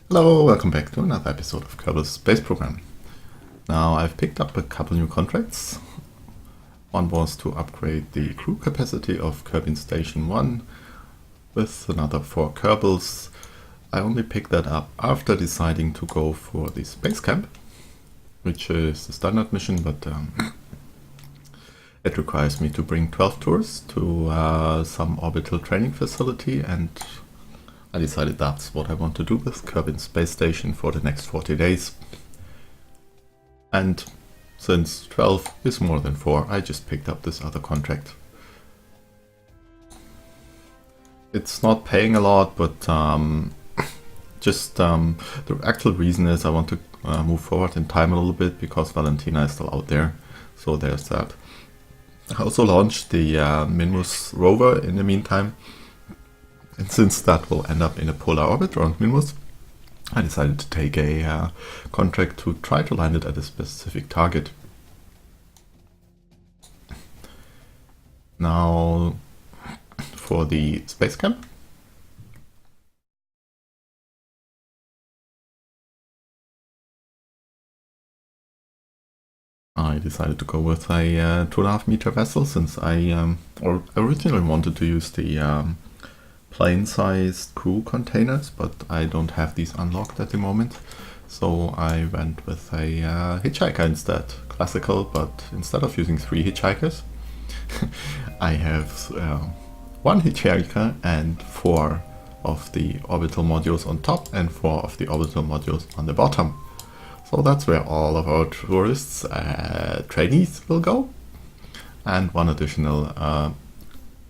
Hello, welcome back to another episode of Kerbin's Space Program. Now I've picked up a couple new contracts. One was to upgrade the crew capacity of Kerbin Station 1 with another 4 Kerbals. I only picked that up after deciding to go for the space camp, which is a standard mission, but it requires me to bring 12 tours to some orbital training facility, and I decided that's what I want to do with Kerbin Space Station for the next 40 days. And since 12 is more than 4, I just picked up this other contract. It's not paying a lot, but the actual reason is I want to move forward in time a little bit because Valentina is still out there. So there's that. I also launched the Minmus rover in the meantime. And since that will end up in a polar orbit around Minmus, I decided to take a contract to try to land it at a specific target. Now, for the space camp, I decided to go with a 2.5 meter vessel since I originally wanted to use the plane-sized crew containers, but I don't have these unlocked at the moment. So I went with a hitchhiker instead. Classical, but instead of using 3 hitchhikers, I have 1 hitchhiker and 4 of the orbital modules on top and 4 of the orbital modules on the bottom. So that's where all of our tourists, trainees will go. And 1 additional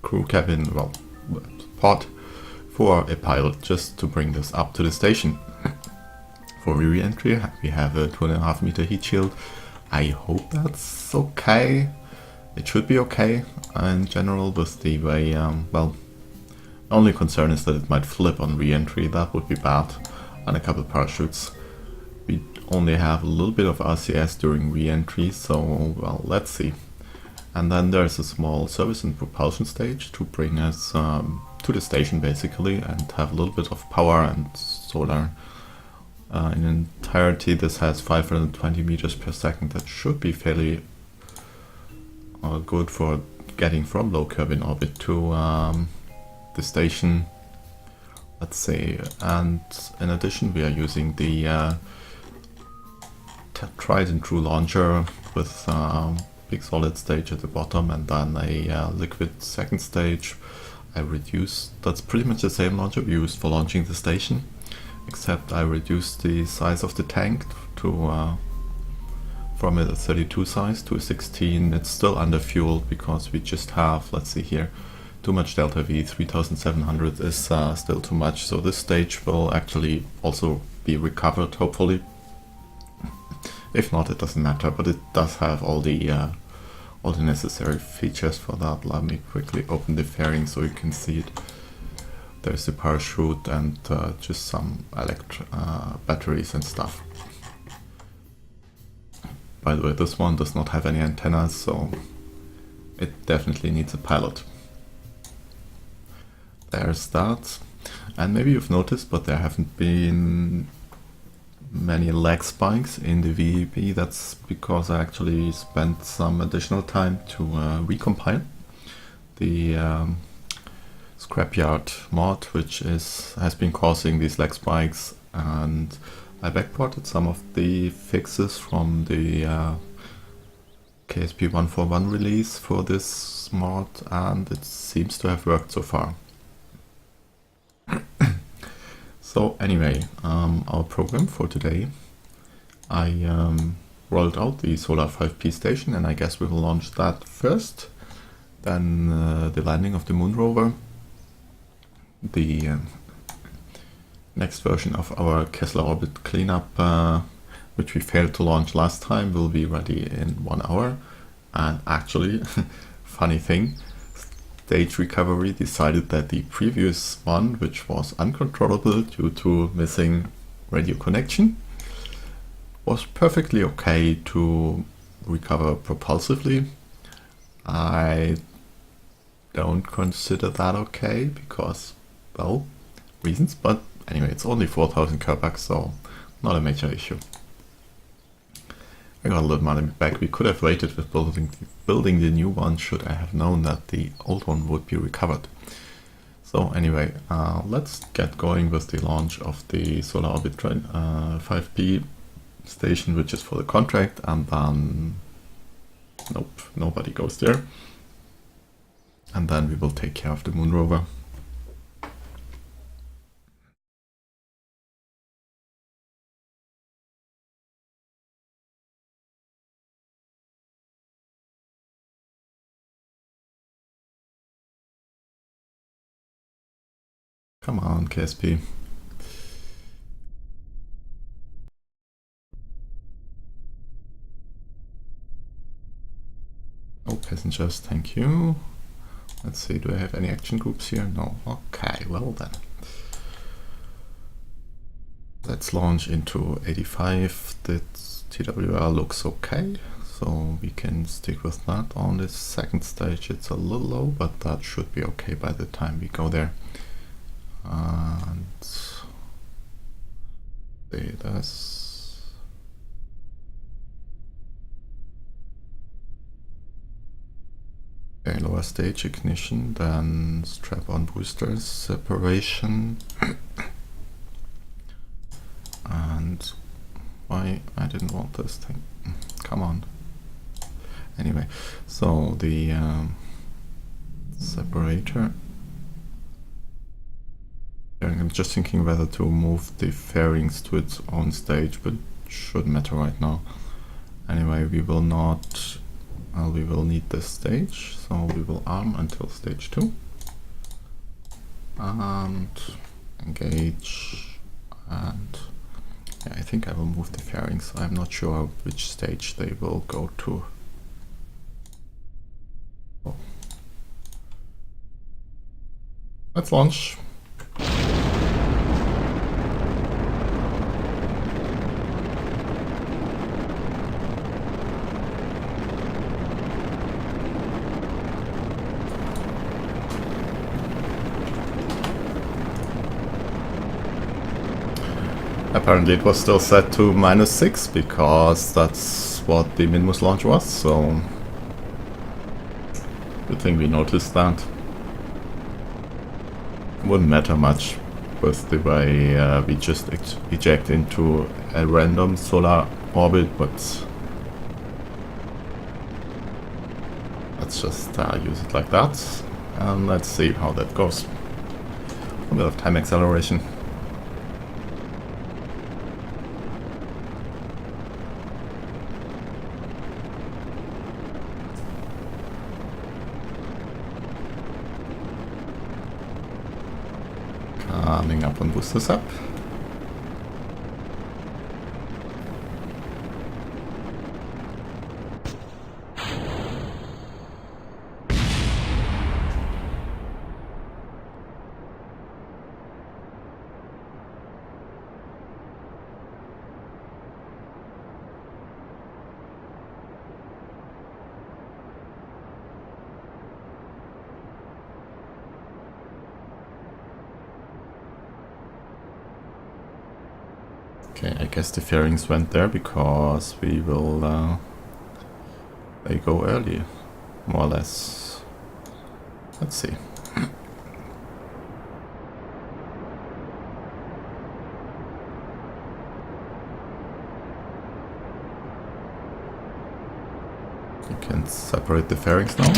crew cabin, pod for a pilot, just to bring this up to the station. For re-entry we have a 2.5 meter heat shield. I hope that's okay. It should be okay in general with the way, only concern is that it might flip on re-entry. That would be bad. And a couple parachutes. We only have a little bit of RCS during re-entry, so well, let's see. And then there's a small service and propulsion stage to bring us to the station basically and have a little bit of power and solar. In entirety this has 520 meters per second. That should be fairly good for getting from low Kerbin orbit to the station. Let's see, and in addition we are using the tried and true launcher with big solid stage at the bottom and then a liquid second stage. I reduced, that's pretty much the same launcher we used for launching the station, except I reduced the size of the tank to from a 32 size to a 16. It's still underfueled because we just have, let's see here, too much delta V. 3700 is still too much, so this stage will actually also be recovered hopefully. If not, it doesn't matter, but it does have all the necessary features for that. Let me quickly open the fairing so you can see it. There's the parachute and just some batteries and stuff. By the way, this one does not have any antennas, so it definitely needs a pilot. There's that. And maybe you've noticed, but there haven't been many lag spikes in the VEB. That's because I actually spent some additional time to recompile the ScrapYard mod, which has been causing these lag spikes, and I backported some of the fixes from the KSP 141 release for this mod, and it seems to have worked so far. So anyway, our program for today, I rolled out the Solar 5P station, and I guess we will launch that first, then the landing of the Moon rover, the next version of our Kessler orbit cleanup, which we failed to launch last time, will be ready in 1 hour. And actually, funny thing, Stage Recovery decided that the previous one, which was uncontrollable due to missing radio connection, was perfectly okay to recover propulsively. I don't consider that okay because, well, reasons, but Anyway, it's only 4,000 Kerbaks, so not a major issue. I got a little money back. We could have waited with building the new one, should I have known that the old one would be recovered. So anyway, let's get going with the launch of the Solar Orbit 5P station, which is for the contract, and then nope, nobody goes there. And then we will take care of the Moon rover. Come on, KSP. No passengers, thank you. Let's see, do I have any action groups here? No. Okay, well then. Let's launch into 85. The TWR looks okay, so we can stick with that. On this second stage it's a little low, but that should be okay by the time we go there. And see this. Okay, lower stage ignition, then strap-on boosters, separation. And why I didn't want this thing? Come on. Anyway, so the separator. I'm just thinking whether to move the fairings to its own stage, but shouldn't matter right now. Anyway, we will not. We will need this stage, so we will arm until stage 2 and engage. And yeah, I think I will move the fairings. I'm not sure which stage they will go to. Oh. Let's launch. Apparently it was still set to -6 because that's what the Minmus launch was, so good thing we noticed that. Wouldn't matter much with the way we just eject into a random solar orbit, but let's just use it like that, and let's see how that goes. A bit of time acceleration. Coming up on boosters up. Okay, I guess the fairings went there because we will they go early, more or less. Let's see. You can separate the fairings now.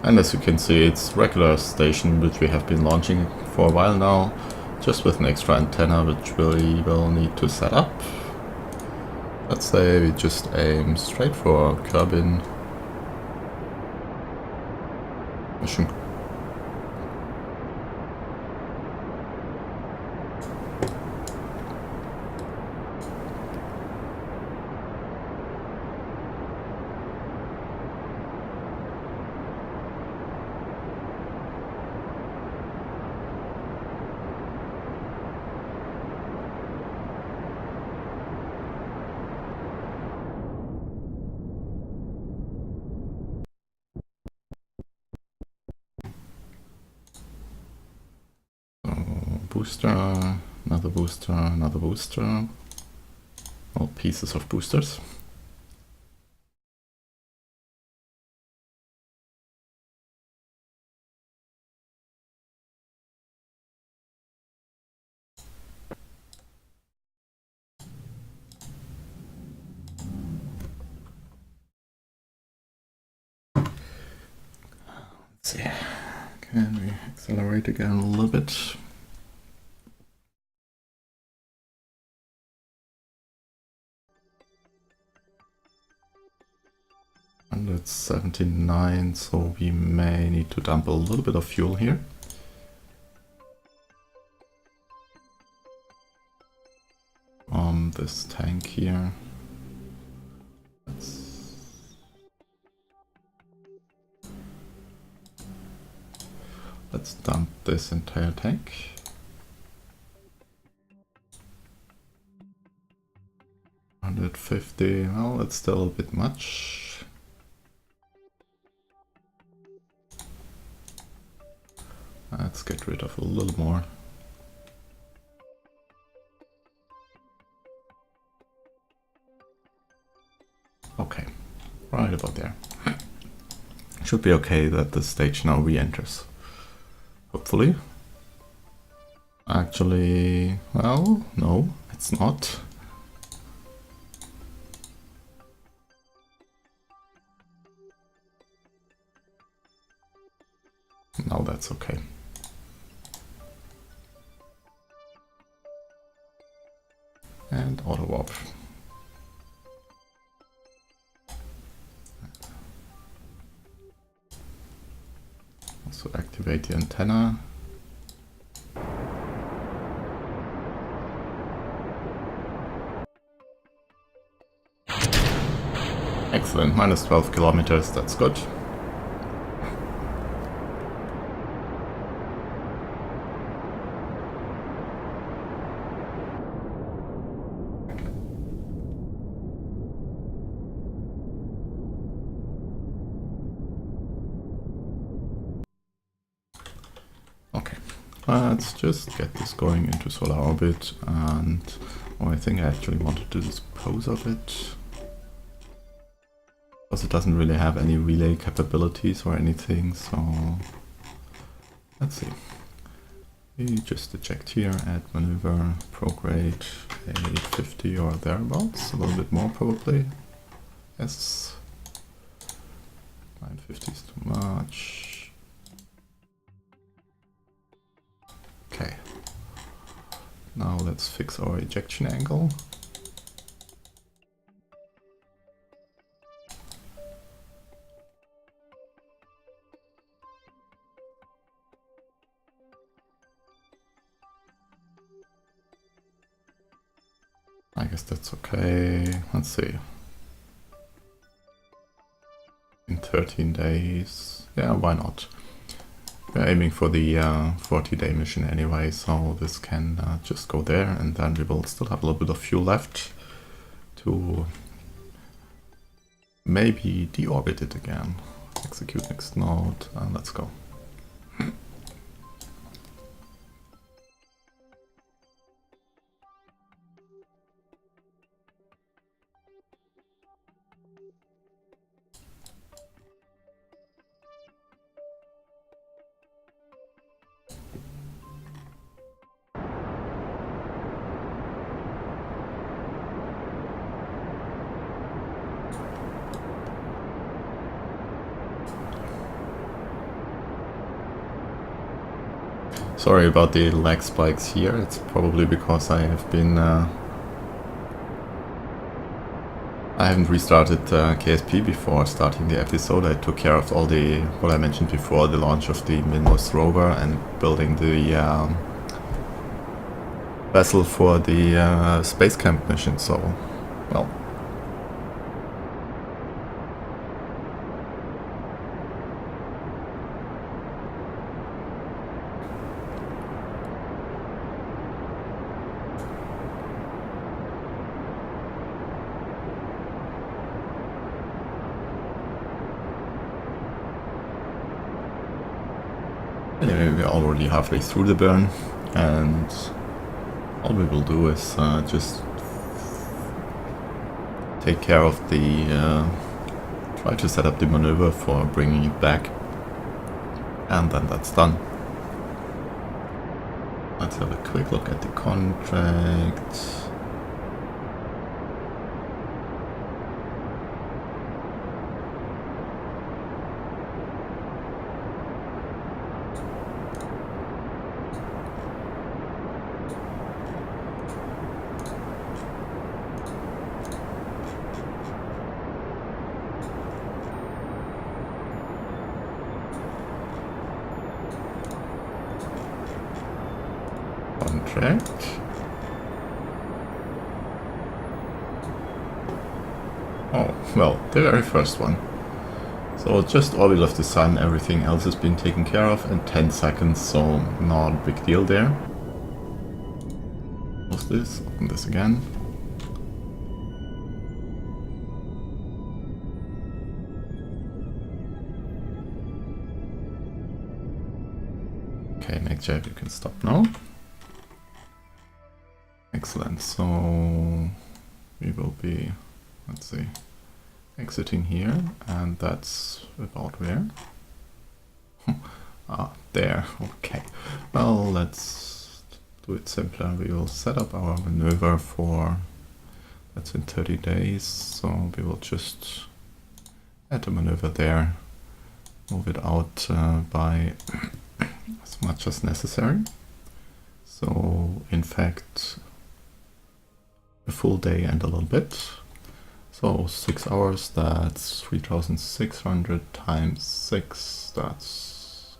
And as you can see, it's regular station which we have been launching for a while now, just with an extra antenna which we will need to set up. Let's say we just aim straight for Kerbin mission. booster, another booster, another booster. All pieces of boosters. Let's see. Can we accelerate again a little bit? And it's 79, so we may need to dump a little bit of fuel here. This tank here. Let's dump this entire tank. $150, well, it's still a bit much. Let's get rid of a little more. Okay, right about there. Should be okay that the stage now re-enters. Hopefully. Actually, well, no, it's not. No, that's okay. And auto warp. Also activate the antenna. Excellent, minus 12 kilometers, that's good. Let's just get this going into solar orbit, and I think I actually wanted to dispose of it because it doesn't really have any relay capabilities or anything, so let's see. We just eject here, add maneuver, prograde 850 or thereabouts, a little bit more probably. Yes, 950 is too much. Okay, now let's fix our ejection angle. I guess that's okay. Let's see. In 13 days. Yeah, why not? We're aiming for the 40-day mission anyway, so this can just go there, and then we will still have a little bit of fuel left to maybe deorbit it again. Execute next node, and let's go. Sorry about the lag spikes here, it's probably because I have been... I haven't restarted KSP before starting the episode. I took care of all the, what I mentioned before, the launch of the Minmus rover and building the vessel for the space camp mission, so, well. Anyway, we're already halfway through the burn. And all we will do is just take care of the try to set up the maneuver for bringing it back, and then that's done. Let's have a quick look at the contract. Oh, well, the very first one. So just orbital of the sun, everything else has been taken care of in 10 seconds, so not a big deal there. Close this, open this again. Okay, next jet, you can stop now. Excellent, so we will be, let's see, exiting here, and that's about where? There, okay. Well, let's do it simpler. We will set up our maneuver for, that's in 30 days, so we will just add a maneuver there, move it out by as much as necessary. So, in fact, a full day and a little bit. So 6 hours, that's 3,600 times 6, that's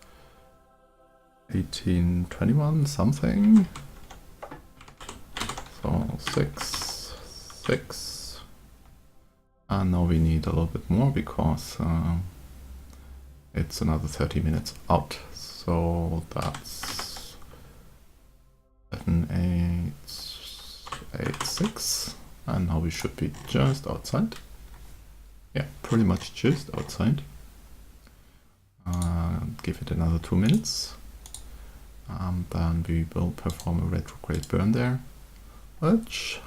1821 something. So 6. And now we need a little bit more because it's another 30 minutes out. So that's 7886. And now we should be just outside. Yeah, pretty much just outside. Give it another 2 minutes. Then we will perform a retrograde burn there, which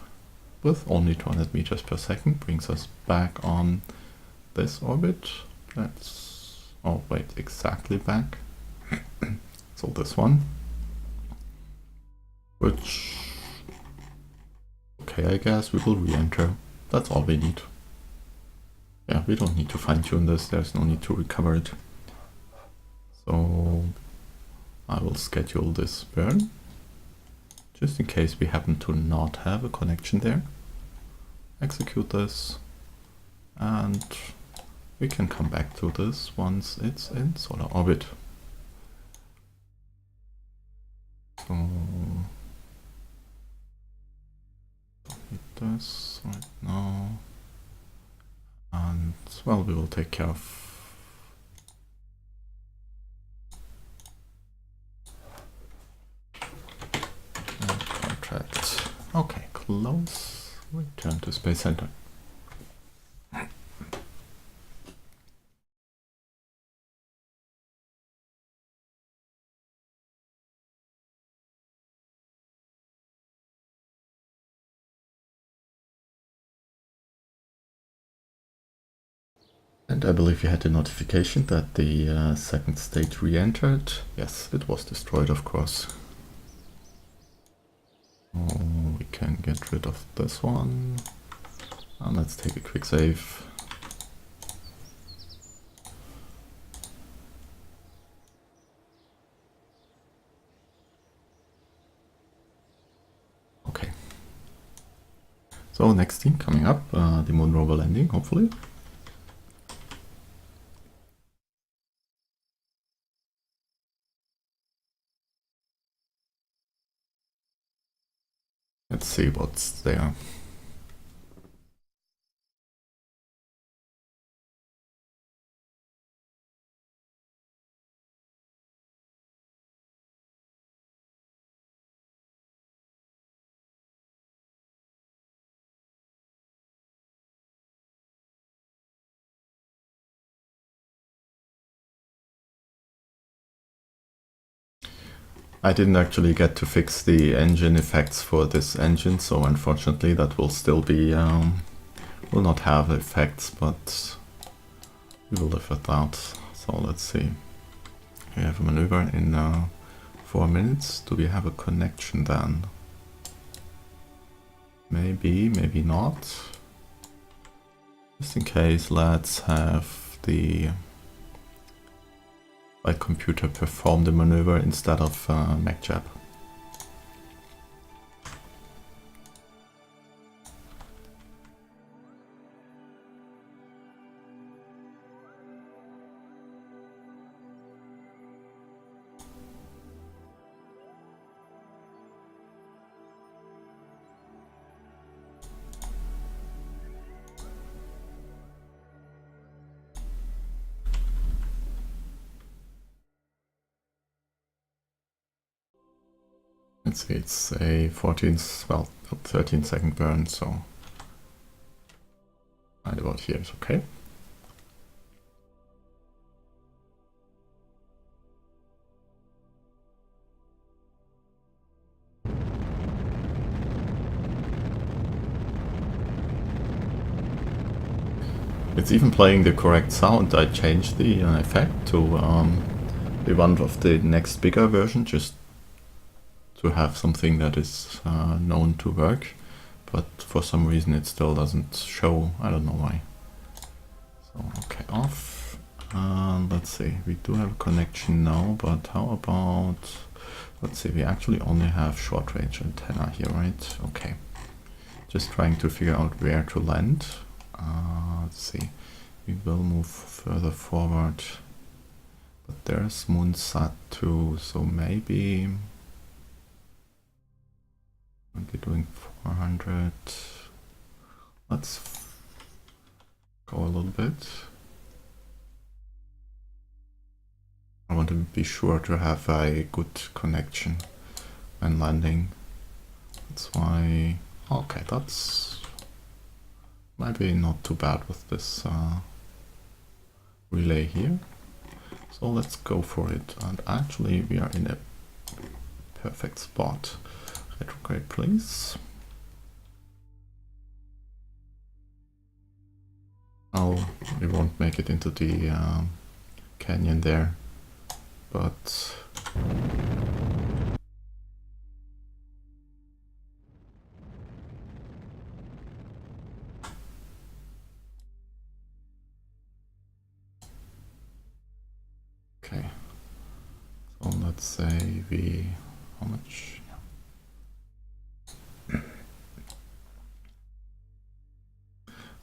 with only 200 meters per second brings us back on this orbit. Let's, oh wait, exactly back. So this one, which, okay, I guess we will re-enter. That's all we need. Yeah, we don't need to fine-tune this, there's no need to recover it. So I will schedule this burn, just in case we happen to not have a connection there. Execute this, and we can come back to this once it's in solar orbit. So need this right now, and well, we will take care of contract. Okay, close, return to Space Center. And I believe you had the notification that the second stage re-entered. Yes, it was destroyed, of course. Oh, we can get rid of this one. And let's take a quick save. Okay. So next thing coming up, the moon rover landing, hopefully. Let's see what's there. I didn't actually get to fix the engine effects for this engine, so unfortunately that will still be, will not have effects, but we will live with that. So let's see. We have a maneuver in 4 minutes. Do we have a connection then? Maybe, maybe not. Just in case, let's have the flight computer perform the maneuver instead of MacJab. Let's see, it's a 13-second burn, so right about here is okay. It's even playing the correct sound. I changed the effect to the one of the next bigger version, just to have something that is known to work, but for some reason it still doesn't show. I don't know why. So okay, off. Let's see, we do have a connection now, but how about, let's see, we actually only have short range antenna here, right? Okay, just trying to figure out where to land. Let's see, we will move further forward, but there's Moonsat too, so maybe we'll be doing 400. Let's go a little bit. I want to be sure to have a good connection when landing. That's why, okay, that's maybe not too bad with this relay here. So let's go for it. And actually we are in a perfect spot. Retrograde, please. Oh, we won't make it into the canyon there, but okay. So let's say we, how much?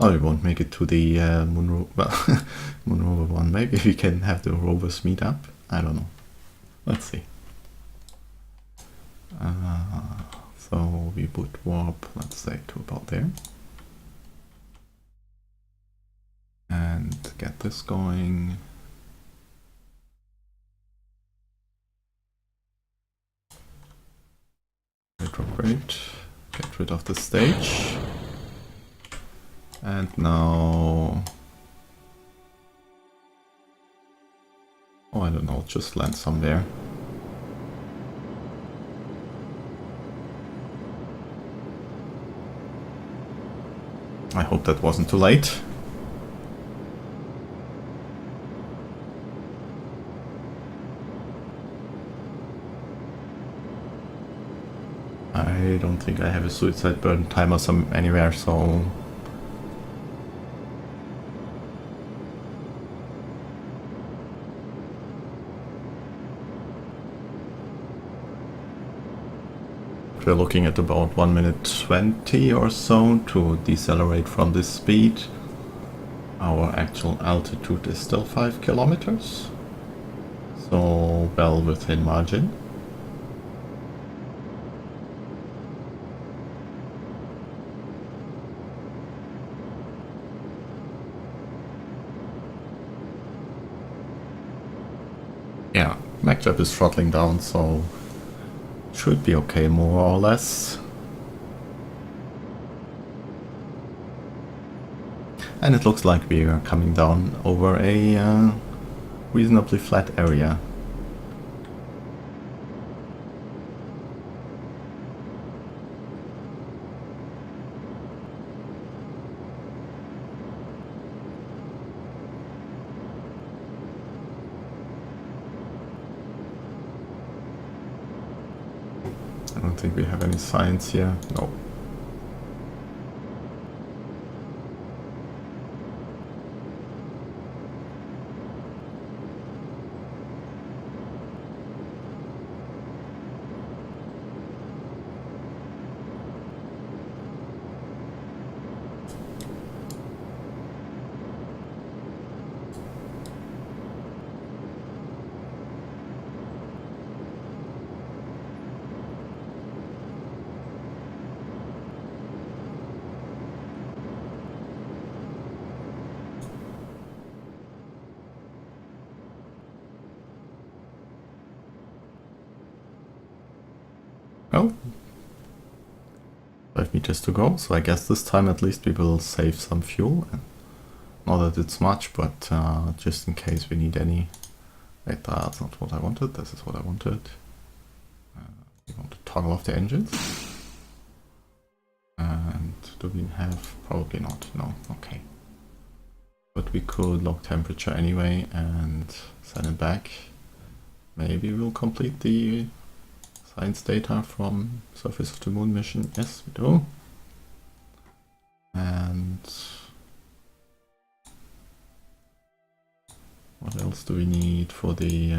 Oh, we won't make it to the Moon Rover one. Maybe we can have the Rovers meet up. I don't know. Let's see. So we would warp, let's say, to about there. And get this going. Retrograde. Get rid of the stage. And now, oh, I don't know, just land somewhere. I hope that wasn't too late. I don't think I have a suicide burn timer anywhere, so we're looking at about 1 minute 20 or so to decelerate from this speed. Our actual altitude is still 5 kilometers, so well within margin. Yeah, MacJab is throttling down, so should be okay, more or less. And it looks like we are coming down over a reasonably flat area. I don't think we have any signs here. No. Well, 5 meters to go, so I guess this time at least we will save some fuel. Not that it's much, but just in case we need any. Wait, that's not what I wanted, this is what I wanted. We want to toggle off the engines. And do we have? Probably not, no, okay. But we could log temperature anyway and send it back. Maybe we'll complete the science data from Surface of the Moon mission. Yes, we do. And what else do we need for the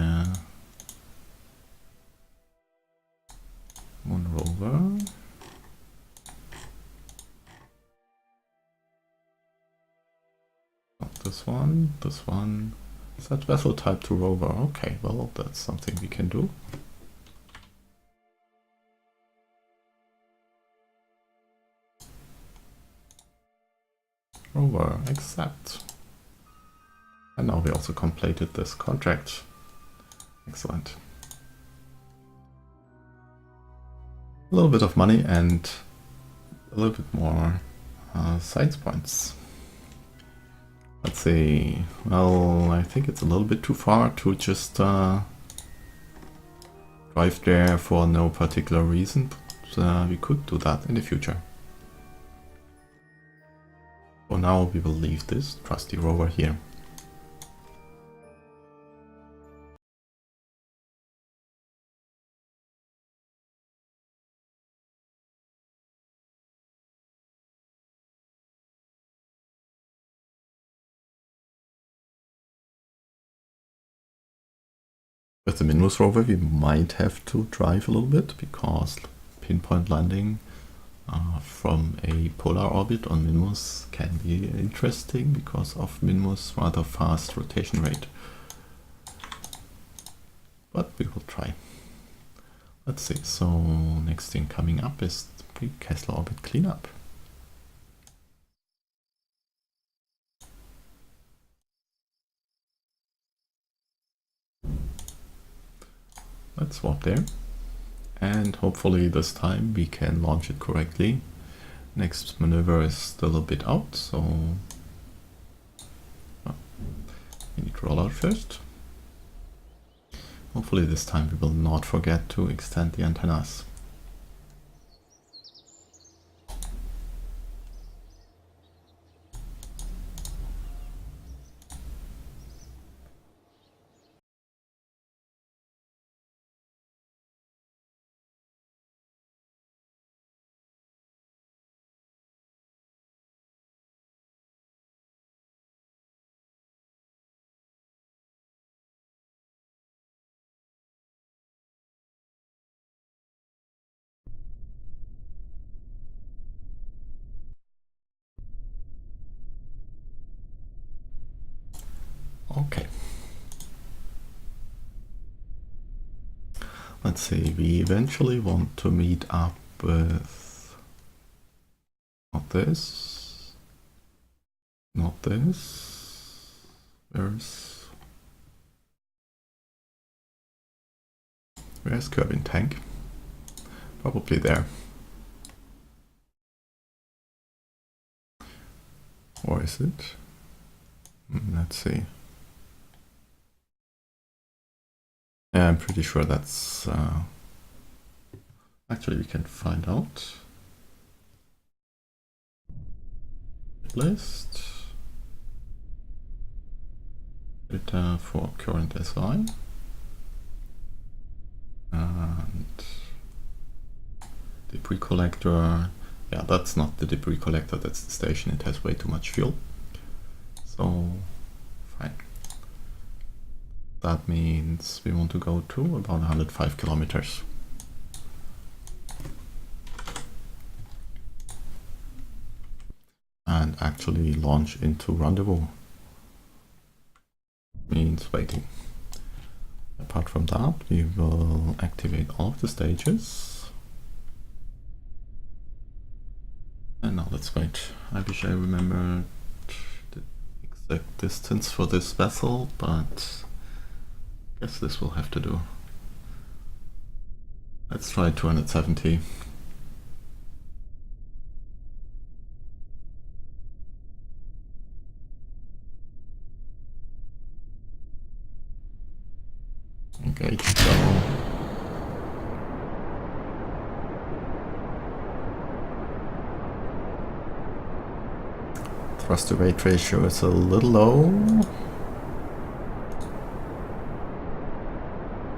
Moon rover? Not this one, this one. Set vessel type to rover. Okay, well, that's something we can do. Rover, accept. And now we also completed this contract. Excellent. A little bit of money and a little bit more science points. Let's see. Well, I think it's a little bit too far to just drive there for no particular reason, but we could do that in the future. For now, we will leave this trusty rover here. With the Minmus rover, we might have to drive a little bit because pinpoint landing from a polar orbit on Minmus can be interesting because of Minmus' rather fast rotation rate. But we will try. Let's see, so next thing coming up is the pre-Kessler orbit cleanup. Let's swap there. And hopefully this time we can launch it correctly. Next maneuver is still a bit out, so we need to roll out first. Hopefully this time we will not forget to extend the antennas. Okay. Let's see, we eventually want to meet up with not this, not this, where's KerbinTank? Probably there. Or is it? Let's see. Yeah, I'm pretty sure that's... Actually, we can find out. List. Data for current SI. And debris collector. Yeah, that's not the debris collector, that's the station. It has way too much fuel. So, fine. That means we want to go to about 105 kilometers. And actually launch into rendezvous. Means waiting. Apart from that, we will activate all of the stages. And now let's wait. I wish I remembered the exact distance for this vessel, but I guess this will have to do. Let's try 270. Engage, go. Thrust to weight ratio is a little low.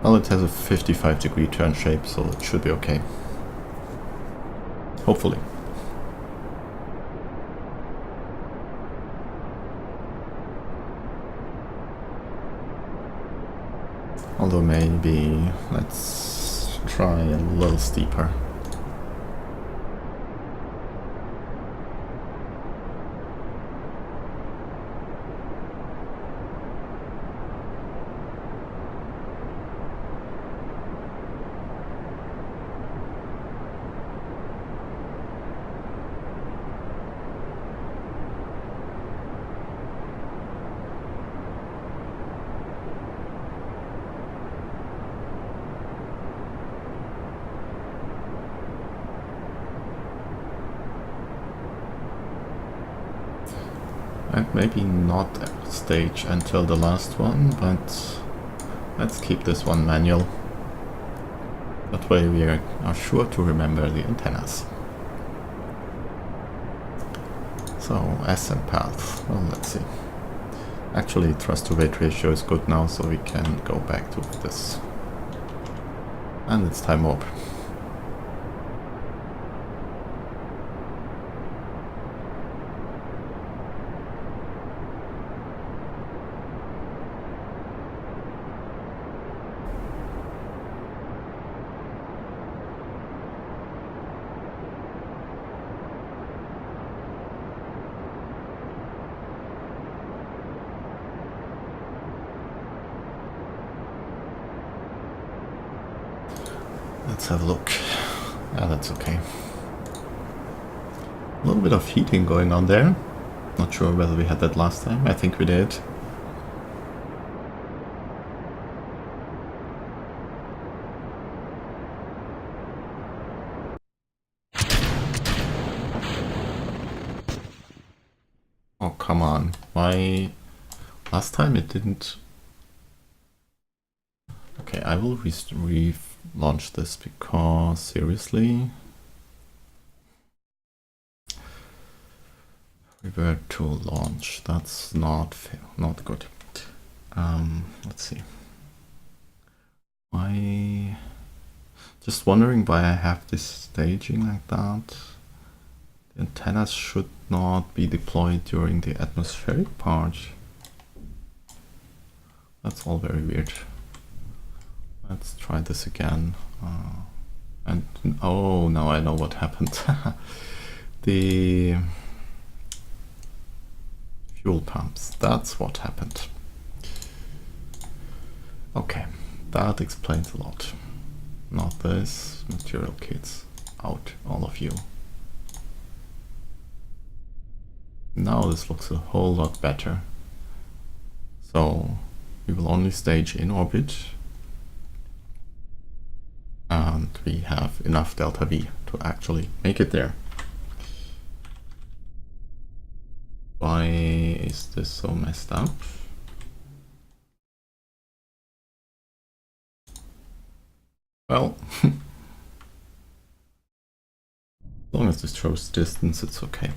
Well, it has a 55-degree turn shape, so it should be okay. Hopefully. Although maybe let's try a little steeper. And maybe not stage until the last one, but let's keep this one manual. That way we are sure to remember the antennas. So ascent path, well, let's see. Actually, thrust to weight ratio is good now, so we can go back to this. And it's time warp. Let's have a look. Yeah, that's okay. A little bit of heating going on there. Not sure whether we had that last time. I think we did. Oh, come on. Why? Last time it didn't... Okay, I will relaunch this because, seriously... Revert to launch. That's not fair, not good. Let's see. Why? Just wondering why I have this staging like that. The antennas should not be deployed during the atmospheric part. That's all very weird. Let's try this again. And oh, now I know what happened. The fuel pumps, that's what happened. Okay, that explains a lot. Not this. MaterialKits, out, all of you. Now this looks a whole lot better. So we will only stage in orbit, and we have enough delta V to actually make it there. Why is this so messed up? Well, as long as this shows distance, it's okay.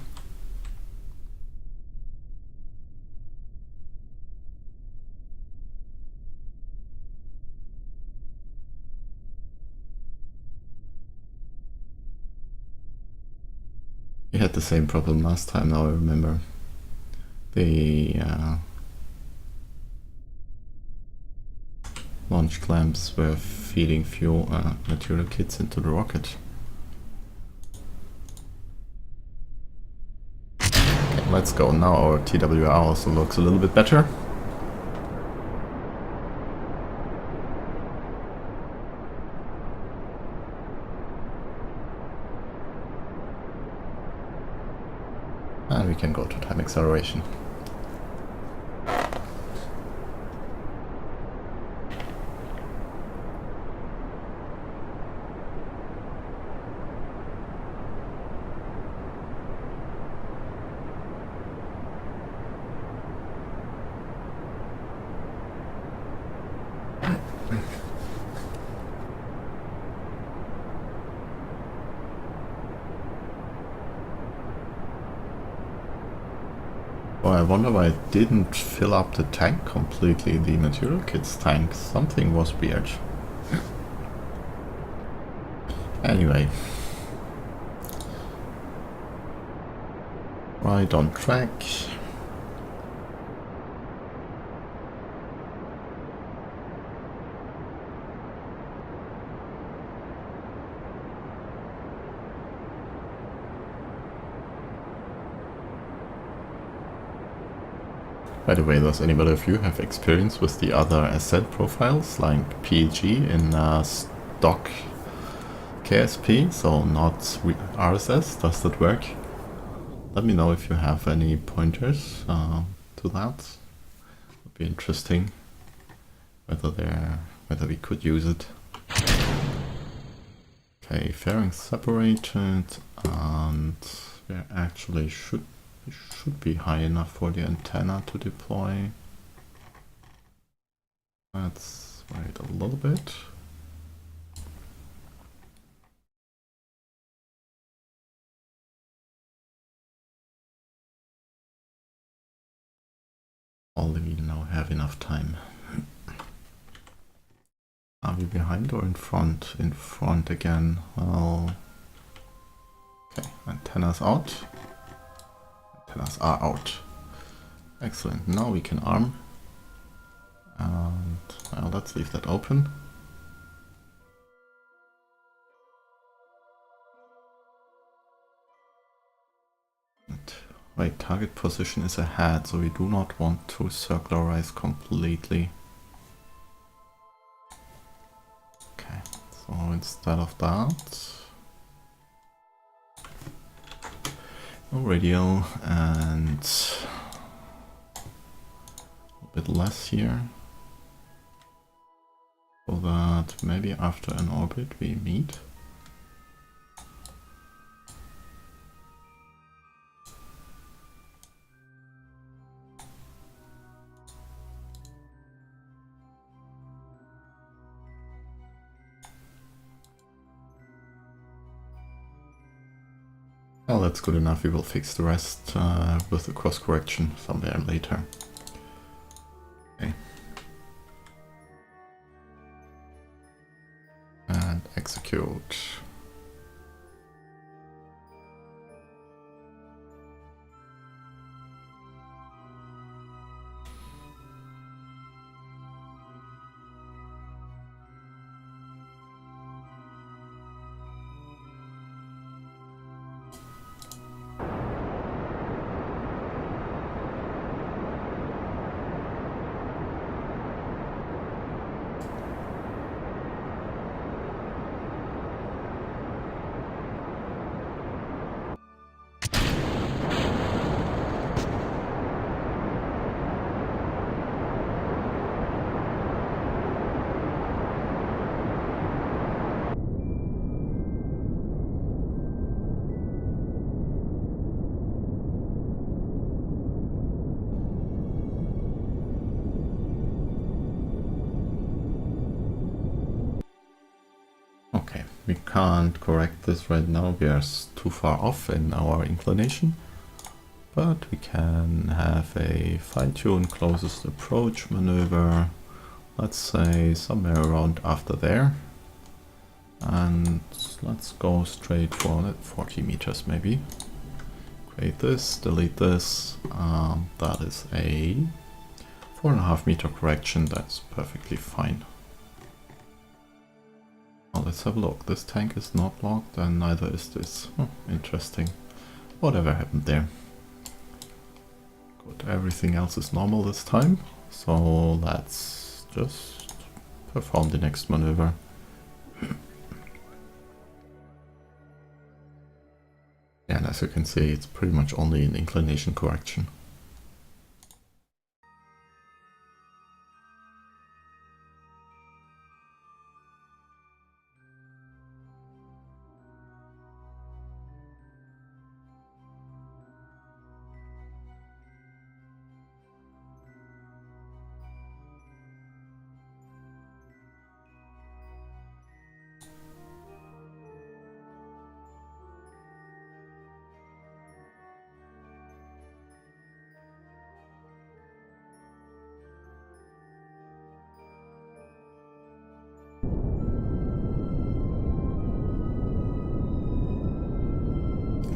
We had the same problem last time, now I remember. The launch clamps were feeding fuel material kits into the rocket. Okay, let's go. Now our TWR also looks a little bit better. And we can go to time acceleration. Oh, I wonder why I didn't fill up the tank completely, the MaterialKits tank. Something was weird. Anyway. Right on track. By the way, does anybody of you have experience with the other ascent profiles, like PEG in stock KSP, so not RSS? Does that work? Let me know if you have any pointers to that. Would be interesting whether we could use it. Okay, fairing separated, and we actually should be high enough for the antenna to deploy. Let's wait a little bit. Only we now have enough time. Are we behind or in front? In front again. Well, okay, antennas out. Antennas are out. Excellent. Now we can arm. And well, let's leave that open. And, wait, target position is ahead, so we do not want to circularize completely. Okay, so instead of that, no radial and a bit less here. So that maybe after an orbit we meet. Well, that's good enough. We will fix the rest with the cross correction somewhere later. Okay. And execute. Okay, we can't correct this right now, we are too far off in our inclination, but we can have a fine-tune closest approach maneuver, let's say somewhere around after there, and let's go straight for 40 meters maybe. Create this, delete this. That is a 4.5 meter correction. That's perfectly fine. Now let's have a look. This tank is not locked and neither is this. Interesting. Whatever happened there. Good, everything else is normal this time. So let's just perform the next maneuver. And as you can see, it's pretty much only an inclination correction.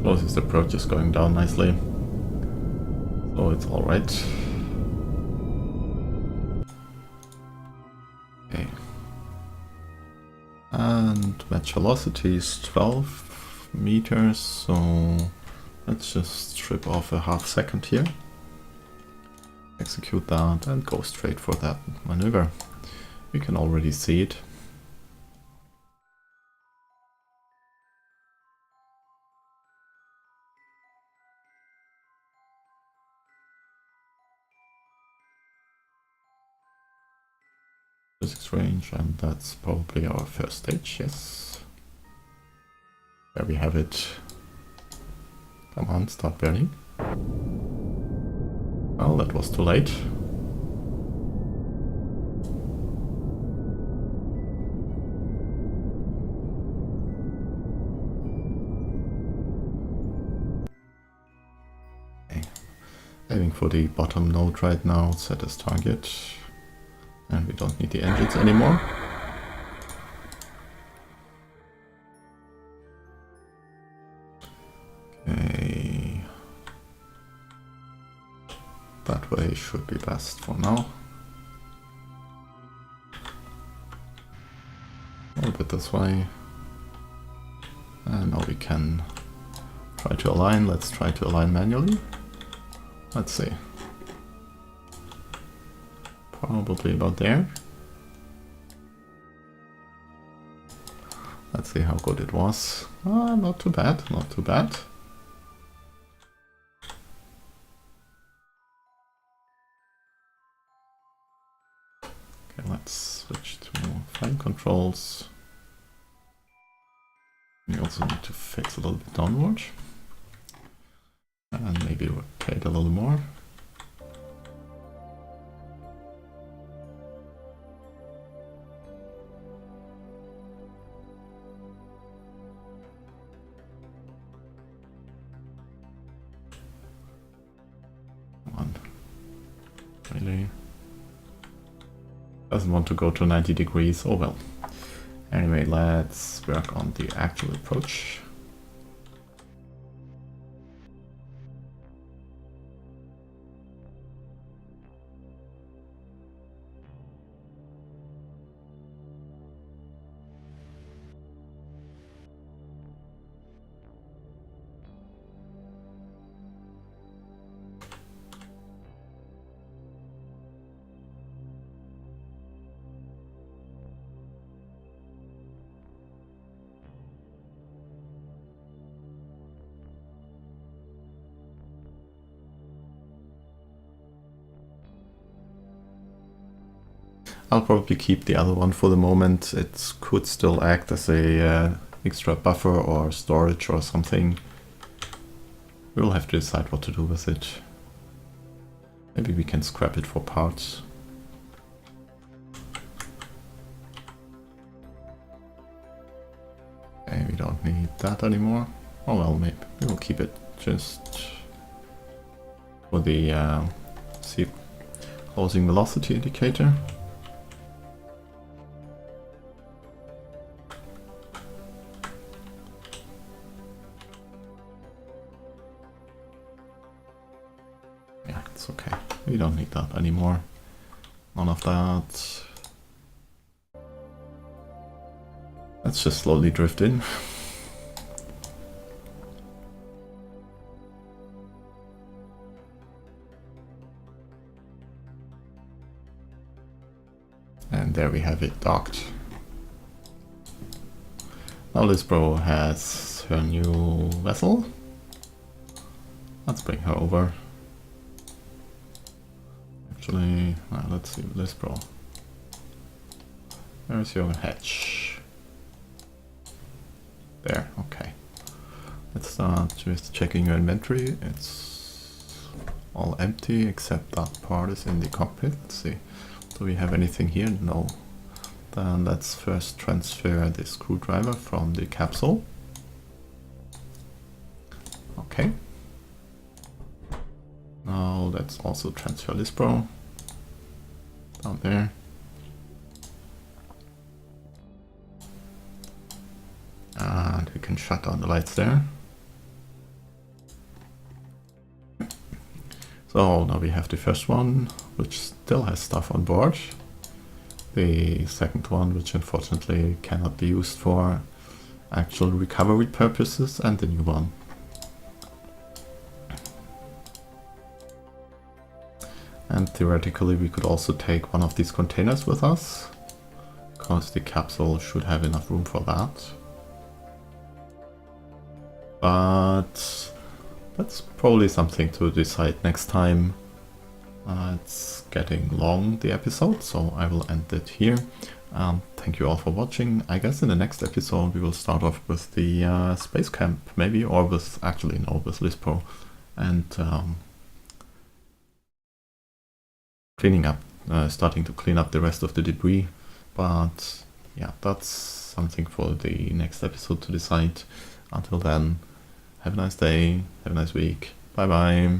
Closest approach is going down nicely, so it's alright. Okay. And match velocity is 12 meters, so let's just strip off a half second here. Execute that and go straight for that maneuver. We can already see it. Physics range, and that's probably our first stage, yes. There we have it. Come on, start burning. Well, that was too late. Okay. Aiming for the bottom node right now, set as target. And we don't need the engines anymore. Okay. That way should be best for now. A little bit this way. And now we can try to align. Let's try to align manually. Let's see. Probably about there. Let's see how good it was. Not too bad, not too bad. Okay, let's switch to fine controls. We also need to fix a little bit downward. And maybe rotate a little more. Really doesn't want to go to 90 degrees. Oh well. Anyway, let's work on the actual approach. I'll probably keep the other one for the moment. It could still act as a extra buffer or storage or something. We'll have to decide what to do with it. Maybe we can scrap it for parts. Okay, we don't need that anymore. Oh well, maybe we will keep it just for the closing velocity indicator. that's okay. We don't need that anymore. None of that. Let's just slowly drift in. And there we have it, docked. Now this bro has her new vessel. Let's bring her over. Actually, let's see this bro. Where's your hatch? There, okay. Let's start with checking your inventory. It's all empty except that part is in the cockpit. Let's see. Do we have anything here? No. Then let's first transfer the screwdriver from the capsule. Okay. Now let's also transfer this bro down there. And we can shut down the lights there. So now we have the first one, which still has stuff on board. The second one, which unfortunately cannot be used for actual recovery purposes, and the new one. And theoretically we could also take one of these containers with us, because the capsule should have enough room for that. But that's probably something to decide next time. It's getting long, the episode, so I will end it here. Thank you all for watching. I guess in the next episode we will start off with the space camp, maybe, or with, actually no, with Lispro, and cleaning up, starting to clean up the rest of the debris. But yeah, that's something for the next episode to decide. Until then, have a nice day, have a nice week, bye bye.